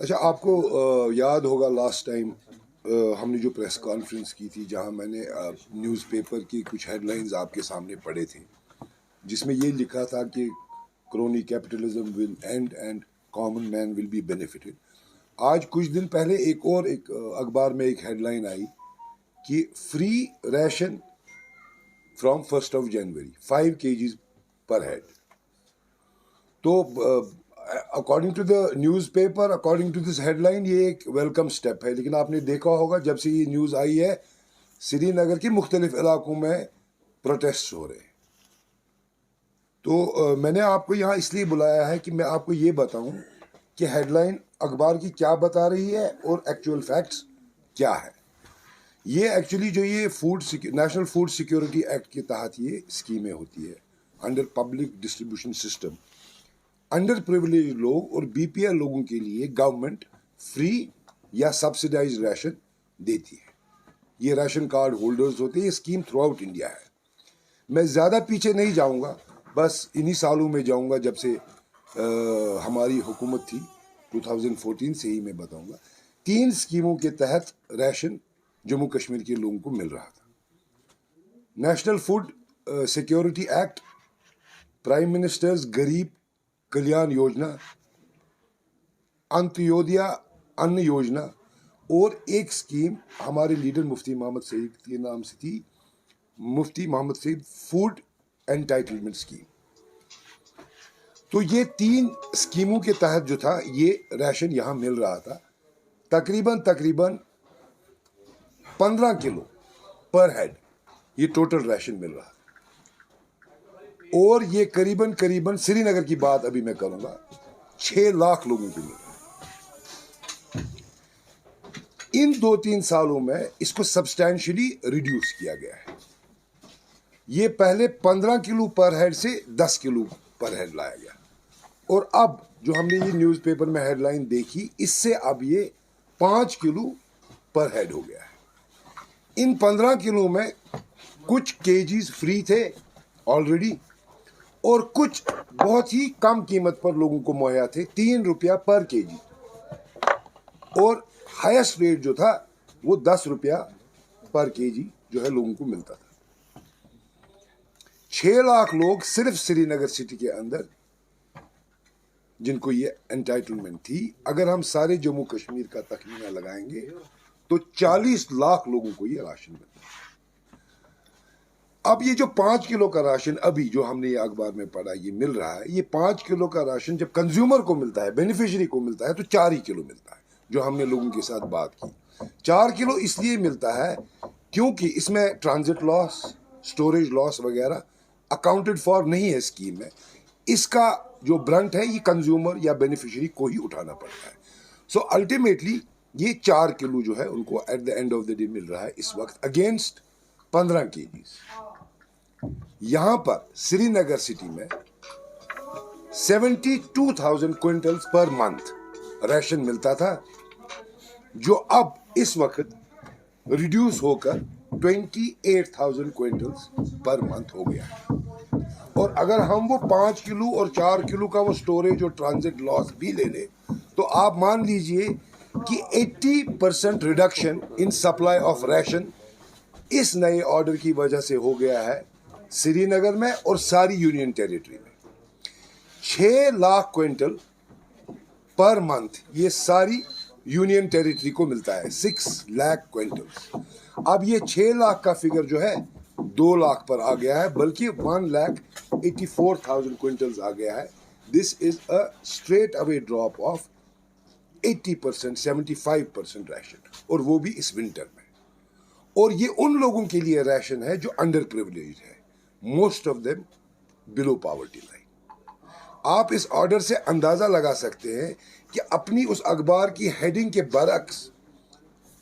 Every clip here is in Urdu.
اچھا آپ کو یاد ہوگا لاسٹ ٹائم ہم نے جو پریس کانفرنس کی تھی جہاں میں نے نیوز پیپر کی کچھ ہیڈ لائنز آپ کے سامنے پڑھے تھے جس میں یہ لکھا تھا کہ crony capitalism will end and common man will be benefited. آج کچھ دن پہلے ایک اخبار میں ایک ہیڈ لائن آئی کہ فری ریشن فرام 1 جنوری 5 kgs پر ہیڈ. تو according to the news paper according to this headline یہ ایک ویلکم اسٹیپ ہے، لیکن آپ نے دیکھا ہوگا جب سے یہ نیوز آئی ہے سری نگر کے مختلف علاقوں میں پروٹیسٹ ہو رہے ہیں. تو میں نے آپ کو یہاں اس لیے بلایا ہے کہ میں آپ کو یہ بتاؤں کہ ہیڈ لائن اخبار کی کیا بتا رہی ہے اور ایکچوئل فیکٹس کیا ہے. یہ ایکچولی جو یہ نیشنل فوڈ سیکیورٹی ایکٹ کے تحت یہ اسکیمیں ہوتی ہے under public distribution system. Under privilege لوگ اور بی پی ایل لوگوں کے لیے گورنمنٹ فری یا سبسڈائز ریشن دیتی ہے. یہ ریشن کارڈ ہولڈرز ہوتے ہیں. یہ اسکیم تھرو آؤٹ انڈیا ہے. میں زیادہ پیچھے نہیں جاؤں گا، بس انہی سالوں میں جاؤں گا جب سے ہماری حکومت تھی 2014 سے ہی میں بتاؤں گا. 3 اسکیموں کے تحت ریشن جموں کشمیر کے لوگوں کو مل رہا تھا. National food security act, prime ministers Garib Kalyan Yojana, انتیودیا ان یوجنا، اور ایک اسکیم ہمارے لیڈر مفتی محمد سعید کے نام سے تھی، مفتی محمد سعید فوڈ انٹائٹلمنٹ اسکیم. تو یہ 3 اسکیموں کے تحت جو تھا یہ ریشن یہاں مل رہا تھا. تقریباً 15 کلو پر ہیڈ یہ ٹوٹل ریشن مل رہا تھا. اور یہ قریباً سری نگر کی بات ابھی میں کروں گا 6 لاکھ لوگوں کو مل رہا ہے. ان 2-3 سالوں میں اس کو سبسٹینشلی ریڈیوس کیا گیا ہے. یہ پہلے 15 کلو پر ہیڈ سے 10 کلو پر ہیڈ لایا گیا، اور اب جو ہم نے یہ نیوز پیپر میں ہیڈ لائن دیکھی اس سے اب یہ 5 کلو پر ہیڈ ہو گیا ہے. ان 15 کلو میں کچھ کیجیز فری تھے آلریڈی، اور کچھ بہت ہی کم قیمت پر لوگوں کو مہیا تھے، 3 روپیہ پر کے جی، اور ہائیسٹ ریٹ جو تھا وہ 10 روپیہ پر کے جی جو ہے لوگوں کو ملتا تھا. 6 لاکھ لوگ صرف سری نگر سٹی کے اندر جن کو یہ انٹائٹلمنٹ تھی. اگر ہم سارے جموں کشمیر کا تخمینہ لگائیں گے تو 40 لاکھ لوگوں کو یہ راشن ملتا ہے. اب یہ جو 5 کلو کا راشن ابھی جو ہم نے یہ اخبار میں پڑھا یہ مل رہا ہے، یہ 5 کلو کا راشن جب کنزیومر کو ملتا ہے، بینیفیشری کو ملتا ہے، تو 4 ہی کلو ملتا ہے. جو ہم نے لوگوں کے ساتھ بات کی 4 کلو اس لیے ملتا ہے کیونکہ اس میں ٹرانزٹ لاس، سٹوریج لاس وغیرہ اکاؤنٹڈ فار نہیں ہے اسکیم میں. اس کا جو برنٹ ہے یہ کنزیومر یا بینیفیشری کو ہی اٹھانا پڑتا ہے. سو الٹیمیٹلی یہ 4 کلو جو ہے ان کو at the end of the day مل رہا ہے اس وقت اگینسٹ 15 kgs. یہاں پر سری نگر سٹی میں 72,000 کوئنٹلز پر منتھ ریشن ملتا تھا، جو اب اس وقت ریڈیوس ہو کر 28,000 کوئنٹلز پر منتھ ہو گیا ہے. اور اگر ہم وہ 5 کلو اور 4 کلو کا وہ سٹوریج اور ٹرانزٹ لاس بھی لے لیں تو آپ مان لیجئے کہ 80% ریڈکشن ان سپلائی آف ریشن اس نئے آرڈر کی وجہ سے ہو گیا ہے سری نگر میں اور ساری یونین ٹیریٹری میں. 6 لاکھ کوئنٹل پر منتھ یہ ساری یونین ٹیریٹری کو ملتا ہے، 6 لاکھ کوئنٹل. اب یہ 6 لاکھ کا فگر جو ہے 2 لاکھ پر آ گیا ہے، بلکہ 1,84,000 کوئنٹلز آ گیا ہے. This is a straight away drop of 80%، 75% ration, اور وہ بھی اس ونٹر میں. اور یہ ان لوگوں کے لیے ریشن ہے جو انڈر پریویلیج ہے، most of them below poverty line. آپ اس آرڈر سے اندازہ لگا سکتے ہیں کہ اپنی اس اخبار کی ہیڈنگ کے برعکس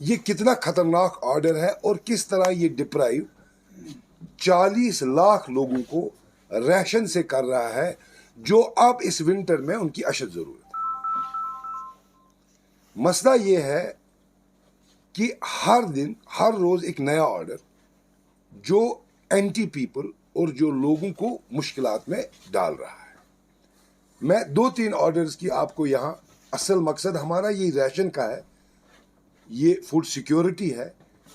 یہ کتنا خطرناک آرڈر ہے اور کس طرح یہ ڈپرائیو 40 لاکھ لوگوں کو ریشن سے کر رہا ہے، جو اب اس ونٹر میں ان کی اشد ضرورت ہے. مسئلہ یہ ہے کہ ہر روز ایک نیا آرڈر جو اینٹی پیپل اور جو لوگوں کو مشکلات میں ڈال رہا ہے. میں 2-3 آرڈرز کی آپ کو یہاں اصل مقصد ہمارا یہ ریشن کا ہے, یہ فوڈ سیکیورٹی ہے,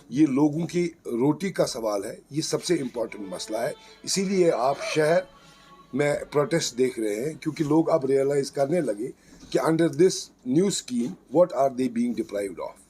یہ لوگوں کی روٹی کا سوال ہے, یہ سب سے امپورٹنٹ مسئلہ ہے. اسی لیے آپ شہر میں پروٹیسٹ دیکھ رہے ہیں, کیونکہ لوگ اب ریئلائز کرنے لگے کہ under this new scheme what are they being deprived of.